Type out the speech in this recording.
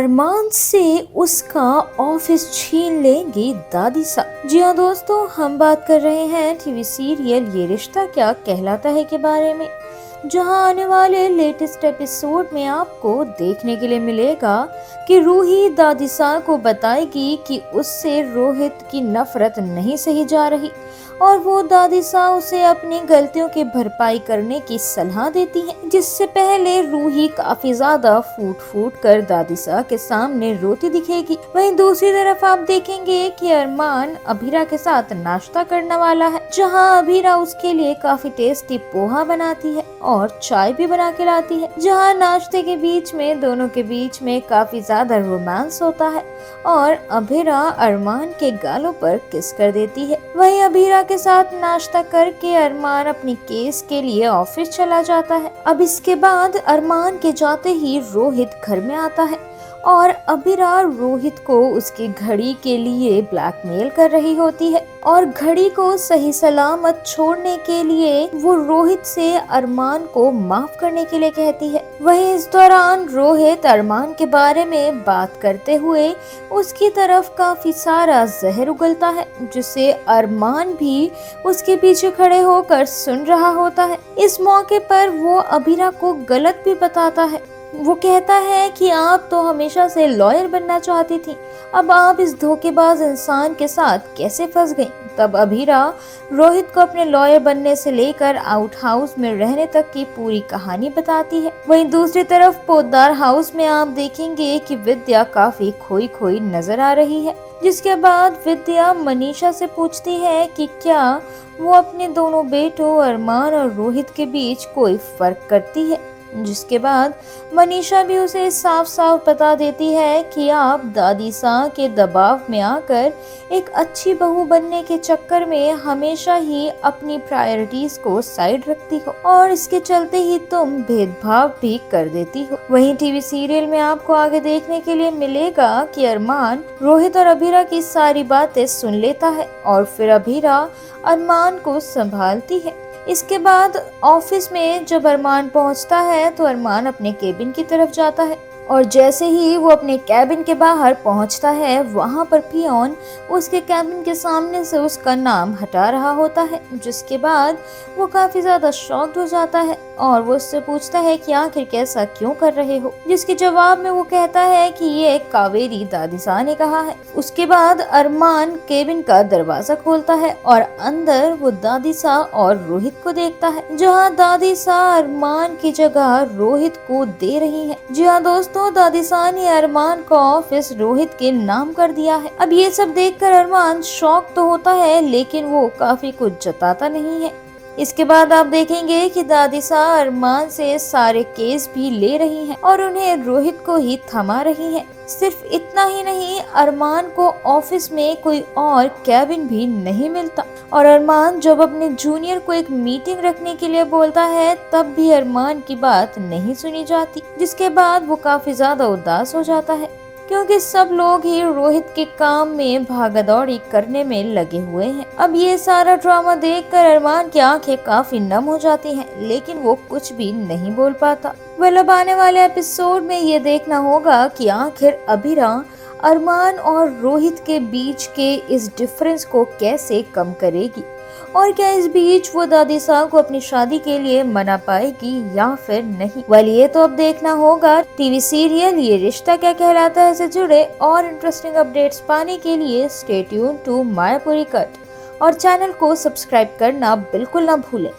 अरमान से उसका ऑफिस छीन लेंगी दादी साहब। जी हाँ दोस्तों, हम बात कर रहे हैं टीवी सीरियल ये रिश्ता क्या कहलाता है के बारे में, जहां आने वाले लेटेस्ट एपिसोड में आपको देखने के लिए मिलेगा कि रूही दादी साहब को बताएगी कि उससे रोहित की नफरत नहीं सही जा रही और वो दादी साहब उसे अपनी गलतियों की भरपाई करने की सलाह देती है, जिससे पहले रूही काफी ज्यादा फूट फूट कर दादी साहब के सामने रोती दिखेगी। वहीं दूसरी तरफ आप देखेंगे कि अरमान अभीरा के साथ नाश्ता करने वाला है, जहां अभीरा उसके लिए काफी टेस्टी पोहा बनाती है और चाय भी बना के लाती है। जहां नाश्ते के बीच में दोनों के बीच में काफी ज्यादा रोमांस होता है और अभीरा अरमान के गालों पर किस कर देती है। वहीं अभीरा के साथ नाश्ता करके अरमान अपनी केस के लिए ऑफिस चला जाता है। अब इसके बाद अरमान के जाते ही रोहित घर में आता है और अभीरा रोहित को उसकी घड़ी के लिए ब्लैकमेल कर रही होती है और घड़ी को सही सलामत छोड़ने के लिए वो रोहित से अरमान को माफ करने के लिए कहती है। वहीं इस दौरान रोहित अरमान के बारे में बात करते हुए उसकी तरफ काफी सारा जहर उगलता है, जिसे अरमान भी उसके पीछे खड़े होकर सुन रहा होता है। इस मौके पर वो अभीरा को गलत भी बताता है। वो कहता है कि आप तो हमेशा से लॉयर बनना चाहती थी, अब आप इस धोखेबाज इंसान के साथ कैसे फंस गई। तब अभीरा रोहित को अपने लॉयर बनने से लेकर आउट हाउस में रहने तक की पूरी कहानी बताती है। वहीं दूसरी तरफ पोद्दार हाउस में आप देखेंगे कि विद्या काफी खोई खोई नजर आ रही है, जिसके बाद विद्या मनीषा से पूछती है कि क्या वो अपने दोनों बेटों अरमान और रोहित के बीच कोई फर्क करती है, जिसके बाद मनीषा भी उसे साफ साफ बता देती है कि आप दादी साहब के दबाव में आकर एक अच्छी बहू बनने के चक्कर में हमेशा ही अपनी प्रायोरिटीज को साइड रखती हो और इसके चलते ही तुम भेदभाव भी कर देती हो। वहीं टीवी सीरियल में आपको आगे देखने के लिए मिलेगा कि अरमान रोहित और अभीरा की सारी बातें सुन लेता है और फिर अभीरा अरमान को संभालती है। इसके बाद ऑफिस में जब अरमान पहुंचता है तो अरमान अपने केबिन की तरफ जाता है और जैसे ही वो अपने कैबिन के बाहर पहुंचता है, वहां पर पियोन उसके कैबिन के सामने से उसका नाम हटा रहा होता है, जिसके बाद वो काफी ज्यादा शॉक्ड हो जाता है और वो उससे पूछता है कि आखिर कैसा क्यों कर रहे हो, जिसके जवाब में वो कहता है कि ये कावेरी दादी साहब ने कहा है। उसके बाद अरमान केबिन का दरवाजा खोलता है और अंदर वो दादी साहब और रोहित को देखता है, जहाँ दादी साहब अरमान की जगह रोहित को दे रही है। जी हाँ दोस्तों, दादी साहब ने अरमान का ऑफिस रोहित के नाम कर दिया है। अब ये सब देखकर अरमान शॉक तो होता है, लेकिन वो काफी कुछ जताता नहीं है। इसके बाद आप देखेंगे कि दादी साहब अरमान से सारे केस भी ले रही हैं और उन्हें रोहित को ही थमा रही हैं। सिर्फ इतना ही नहीं, अरमान को ऑफिस में कोई और कैबिन भी नहीं मिलता और अरमान जब अपने जूनियर को एक मीटिंग रखने के लिए बोलता है, तब भी अरमान की बात नहीं सुनी जाती, जिसके बाद वो काफी ज्यादा उदास हो जाता है क्योंकि सब लोग ही रोहित के काम में भागदौड़ी करने में लगे हुए हैं। अब ये सारा ड्रामा देखकर अरमान की आंखें काफी नम हो जाती हैं, लेकिन वो कुछ भी नहीं बोल पाता। अब आने वाले एपिसोड में ये देखना होगा कि आखिर अभीरा अरमान और रोहित के बीच के इस डिफरेंस को कैसे कम करेगी और क्या इस बीच वो दादी साहब को अपनी शादी के लिए मना पाएगी या फिर नहीं। ये तो अब देखना होगा। टीवी सीरियल ये रिश्ता क्या कहलाता है से जुड़े और इंटरेस्टिंग अपडेट्स पाने के लिए stay tune to Mayapuri cut और चैनल को सब्सक्राइब करना बिल्कुल ना भूलें।